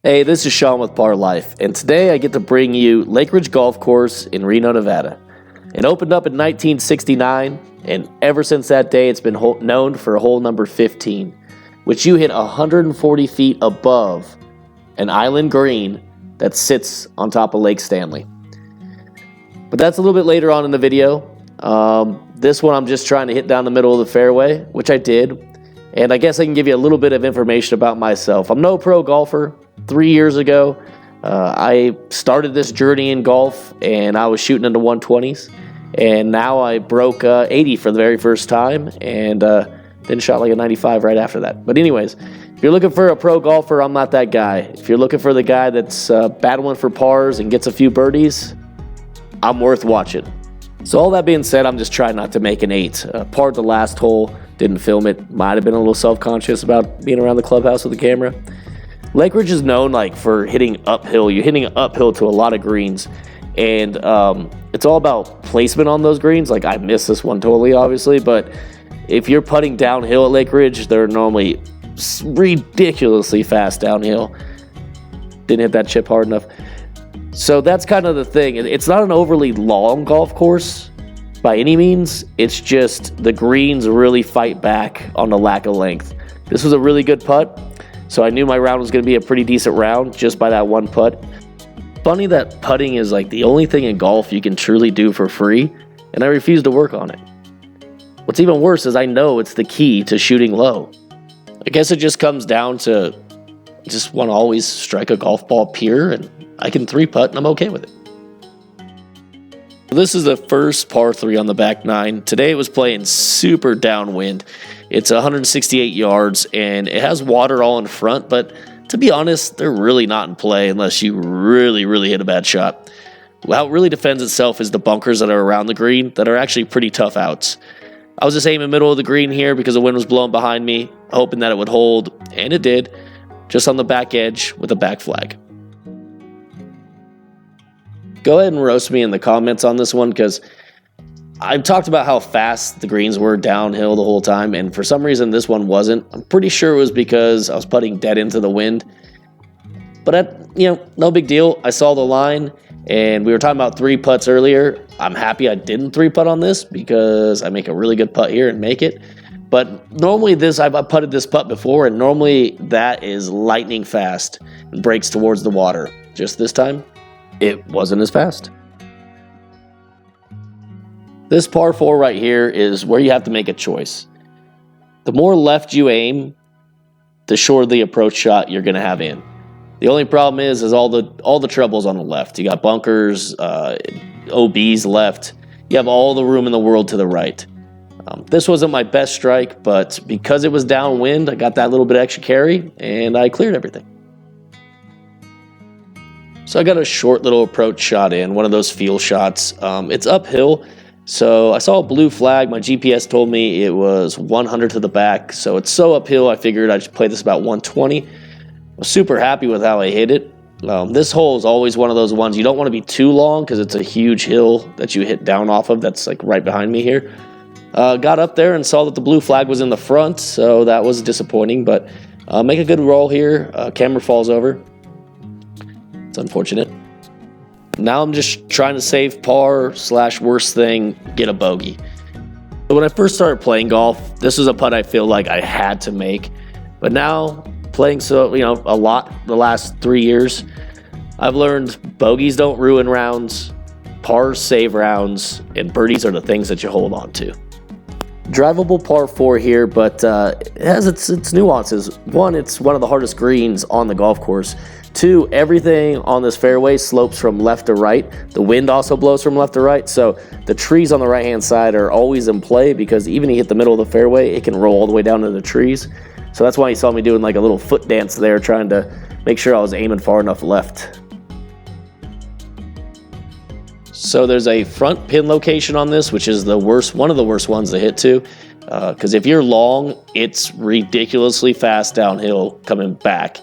Hey, this is Sean with Par Life, and today I get to bring you LakeRidge Golf Course in Reno, Nevada. It opened up in 1969, and ever since that day it's been known for hole number 15, which you hit 140 feet above an island green that sits on top of Lake Stanley. But that's a little bit later on in the video. This one I'm just trying to hit down the middle of the fairway, which I did. And I guess I can give you a little bit of information about myself. I'm no pro golfer. 3 years ago, I started this journey in golf, and I was shooting into 120s. And now I broke 80 for the very first time, and then shot like a 95 right after that. But anyways, if you're looking for a pro golfer, I'm not that guy. If you're looking for the guy that's battling for pars and gets a few birdies, I'm worth watching. So all that being said, I'm just trying not to make an 8. Parred the last hole, didn't film it. Might have been a little self-conscious about being around the clubhouse with the camera. LakeRidge is known for hitting uphill. You're hitting uphill to a lot of greens, and it's all about placement on those greens. Like, I missed this one totally, obviously, but if you're putting downhill at LakeRidge, they're normally ridiculously fast downhill. Didn't hit that chip hard enough. So that's kind of the thing. It's not an overly long golf course by any means. It's just the greens really fight back on the lack of length. This was a really good putt. So I knew my round was going to be a pretty decent round just by that one putt. Funny that putting is like the only thing in golf you can truly do for free, and I refuse to work on it. What's even worse is I know it's the key to shooting low. I guess it just comes down to just want to always strike a golf ball pure, and I can 3-putt and I'm okay with it. This is the first par 3 on the back 9. Today it was playing super downwind. It's 168 yards, and it has water all in front, but to be honest, they're really not in play unless you really hit a bad shot. How it really defends itself is the bunkers that are around the green that are actually pretty tough outs. I was just aiming middle of the green here because the wind was blowing behind me, hoping that it would hold, and it did, just on the back edge with a back flag. Go ahead and roast me in the comments on this one, because I've talked about how fast the greens were downhill the whole time, and for some reason this one wasn't. I'm pretty sure it was because I was putting dead into the wind. But no big deal. I saw the line, and we were talking about 3 putts earlier. I'm happy I didn't 3-putt on this because I make a really good putt here and make it. But normally I've putted this putt before, and normally that is lightning fast and breaks towards the water. Just this time, it wasn't as fast. This par 4 right here is where you have to make a choice. The more left you aim, the shorter the approach shot you're going to have in. The only problem is all the troubles on the left. You got bunkers, OBs left. You have all the room in the world to the right. This wasn't my best strike, but because it was downwind, I got that little bit extra carry, and I cleared everything. So I got a short little approach shot in, one of those feel shots. It's uphill. So I saw a blue flag. My GPS told me it was 100 to the back. So it's so uphill, I figured I'd just play this about 120. I was super happy with how I hit it. This hole is always one of those ones you don't want to be too long because it's a huge hill that you hit down off of. That's like right behind me here. Got up there and saw that the blue flag was in the front, so that was disappointing. But make a good roll here. Camera falls over. It's unfortunate. Now I'm just trying to save par / worst thing, get a bogey. So when I first started playing golf, this was a putt I feel like I had to make. But now, playing a lot the last 3 years, I've learned bogeys don't ruin rounds, pars save rounds, and birdies are the things that you hold on to. Drivable par 4 here, but it has its nuances. One, it's one of the hardest greens on the golf course. 2, everything on this fairway slopes from left to right. The wind also blows from left to right, so the trees on the right-hand side are always in play because even if you hit the middle of the fairway, it can roll all the way down to the trees. So that's why you saw me doing like a little foot dance there, trying to make sure I was aiming far enough left. So there's a front pin location on this, which is one of the worst ones to hit to, because if you're long, it's ridiculously fast downhill coming back.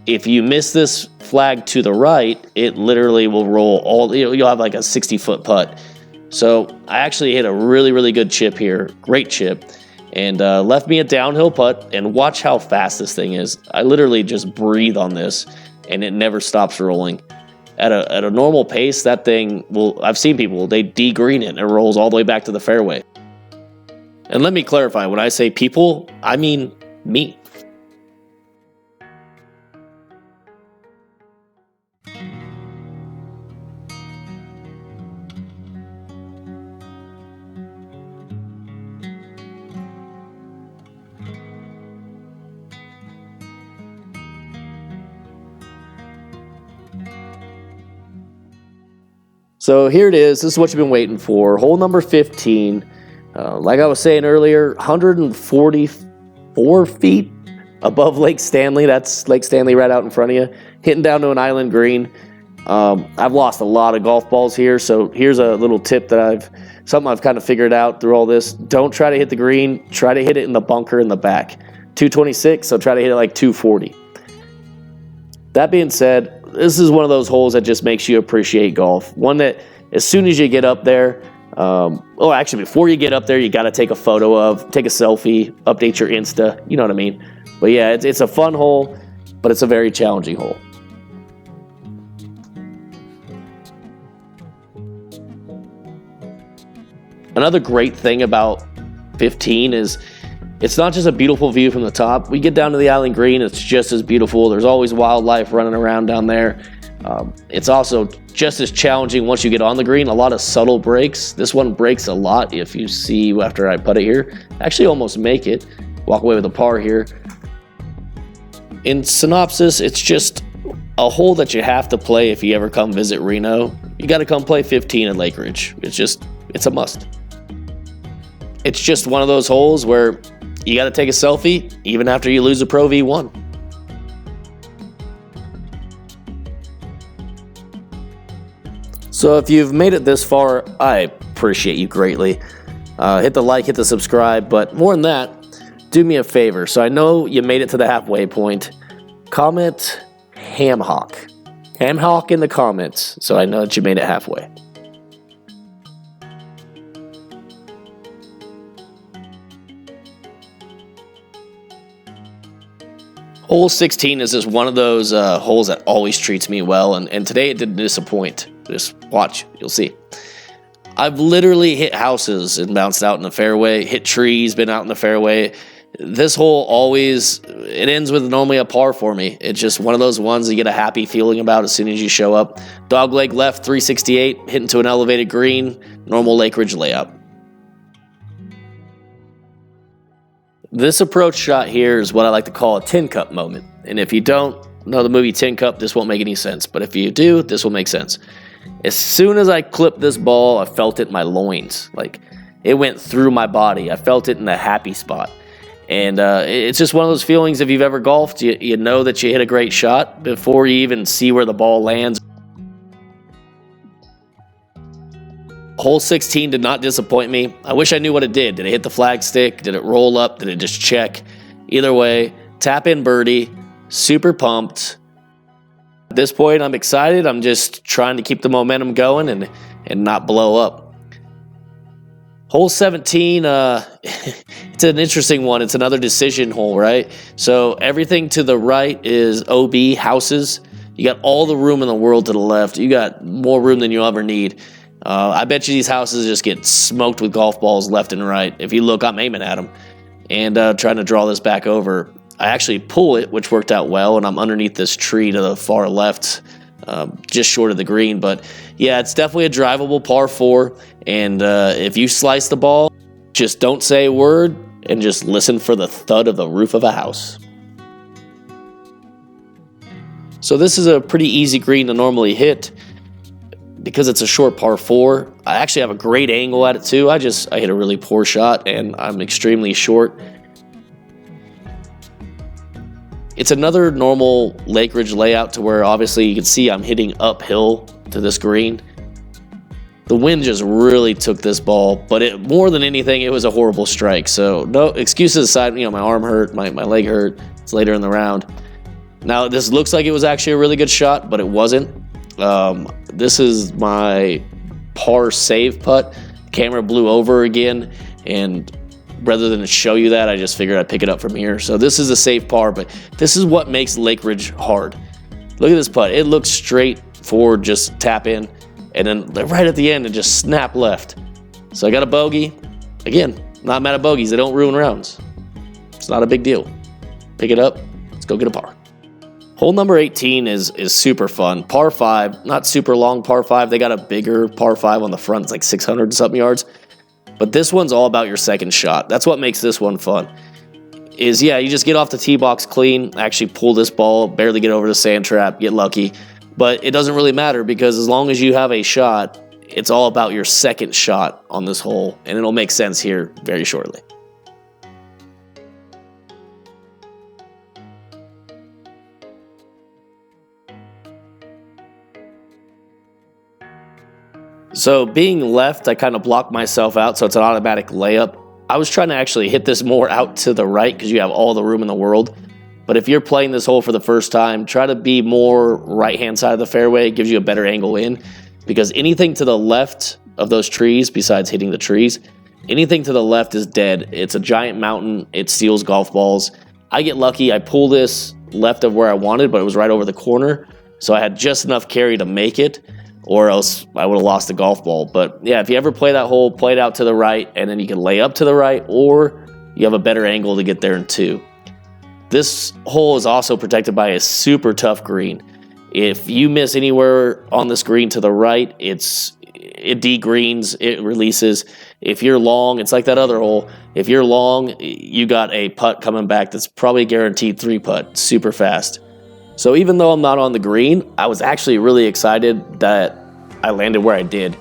If you miss this flag to the right, it literally will roll you'll have like a 60-foot putt. So I actually hit a really good chip here, great chip, and left me a downhill putt, and watch how fast this thing is. I literally just breathe on this, and it never stops rolling. At a normal pace, that thing will, I've seen people, they degreen it and it rolls all the way back to the fairway. And let me clarify, when I say people, I mean me. So here it is. This is what you've been waiting for. Hole number 15. Like I was saying earlier, 144 feet above Lake Stanley. That's Lake Stanley right out in front of you. Hitting down to an island green. I've lost a lot of golf balls here, so here's a little tip that something I've kind of figured out through all this. Don't try to hit the green. Try to hit it in the bunker in the back. 226, so try to hit it like 240. That being said, this is one of those holes that just makes you appreciate golf. One that as soon as you get up there, actually before you get up there, you got to take a photo of, take a selfie, update your Insta, you know what I mean? But yeah, it's a fun hole, but it's a very challenging hole. Another great thing about 15 is it's not just a beautiful view from the top. We get down to the island green, it's just as beautiful. There's always wildlife running around down there. It's also just as challenging once you get on the green. A lot of subtle breaks. This one breaks a lot. If you see after I put it here, actually almost make it. Walk away with a par here. In synopsis, it's just a hole that you have to play if you ever come visit Reno. You got to come play 15 at LakeRidge. It's a must. It's just one of those holes where you got to take a selfie even after you lose a Pro V1. So if you've made it this far, I appreciate you greatly. Hit the like, hit the subscribe, but more than that, do me a favor. So I know you made it to the halfway point. Comment ham hock. Ham hock in the comments so I know that you made it halfway. Hole 16 is just one of those holes that always treats me well, and today it didn't disappoint. Just watch, you'll see. I've literally hit houses and bounced out in the fairway, hit trees, been out in the fairway. This hole always, it ends with normally a par for me. It's just one of those ones you get a happy feeling about as soon as you show up. Dogleg left, 368, hitting to an elevated green, normal LakeRidge layout. This approach shot here is what I like to call a tin cup moment. And if you don't know the movie Tin Cup, this won't make any sense. But if you do, this will make sense. As soon as I clipped this ball, I felt it in my loins. Like, it went through my body. I felt it in the happy spot. And it's just one of those feelings, if you've ever golfed, you know that you hit a great shot before you even see where the ball lands. Hole 16 did not disappoint me. I wish I knew what it did. Did it hit the flag stick? Did it roll up? Did it just check? Either way, tap in birdie. Super pumped. At this point, I'm excited. I'm just trying to keep the momentum going and not blow up. Hole 17, it's an interesting one. It's another decision hole, right? So everything to the right is OB, houses. You got all the room in the world to the left. You got more room than you'll ever need. I bet you these houses just get smoked with golf balls left and right. If you look, I'm aiming at them and trying to draw this back over. I actually pull it, which worked out well, and I'm underneath this tree to the far left, just short of the green. But yeah, it's definitely a drivable par 4. And if you slice the ball, just don't say a word and just listen for the thud of the roof of a house. So this is a pretty easy green to normally hit. Because it's a short par 4, I actually have a great angle at it too. I hit a really poor shot and I'm extremely short. It's another normal LakeRidge layout to where obviously you can see I'm hitting uphill to this green. The wind just really took this ball, but more than anything, it was a horrible strike. So no excuses aside, my arm hurt, my leg hurt. It's later in the round. Now this looks like it was actually a really good shot, but it wasn't. This is my par save putt. Camera blew over again, and rather than show you that, I just figured I'd pick it up from here. So this is a safe par, but this is what makes LakeRidge hard. Look at this putt. It looks straight forward, just tap in, and then right at the end, and just snap left. So I got a bogey. Again, not mad at bogeys. They don't ruin rounds. It's not a big deal. Pick it up. Let's go get a par. Hole number 18 is super fun. Par 5, not super long par 5. They got a bigger par 5 on the front. It's like 600 and something yards. But this one's all about your second shot. That's what makes this one fun. Yeah, you just get off the tee box clean, actually pull this ball, barely get over the sand trap, get lucky. But it doesn't really matter because as long as you have a shot, it's all about your second shot on this hole, and it'll make sense here very shortly. So being left, I kind of blocked myself out, so it's an automatic layup. I was trying to actually hit this more out to the right because you have all the room in the world. But if you're playing this hole for the first time, try to be more right-hand side of the fairway. It gives you a better angle in. Because anything to the left of those trees, besides hitting the trees, anything to the left is dead. It's a giant mountain. It steals golf balls. I get lucky. I pull this left of where I wanted, but it was right over the corner. So I had just enough carry to make it, or else I would have lost the golf ball. But yeah, if you ever play that hole, play it out to the right, and then you can lay up to the right, or you have a better angle to get there in two. This hole is also protected by a super tough green. If you miss anywhere on this green to the right, it degreens, it releases. If you're long, it's like that other hole. If you're long, you got a putt coming back that's probably guaranteed 3-putt, super fast. So even though I'm not on the green, I was actually really excited that I landed where I did.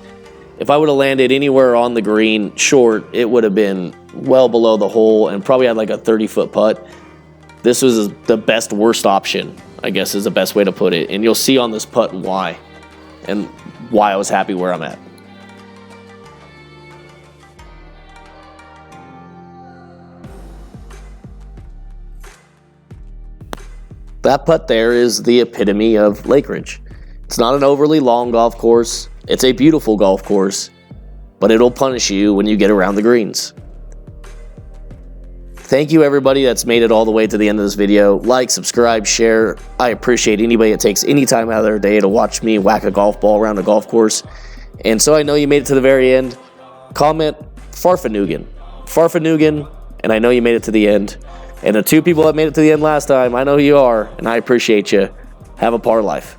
If I would have landed anywhere on the green short, it would have been well below the hole and probably had like a 30-foot putt. This was the best worst option, I guess is the best way to put it. And you'll see on this putt why, and why I was happy where I'm at. That putt there is the epitome of LakeRidge. It's not an overly long golf course. It's a beautiful golf course, but it'll punish you when you get around the greens. Thank you everybody that's made it all the way to the end of this video. Like, subscribe, share. I appreciate anybody that takes any time out of their day to watch me whack a golf ball around a golf course. And so I know you made it to the very end. Comment Farfanugan, and I know you made it to the end. And the two people that made it to the end last time, I know who you are, and I appreciate you. Have a par life.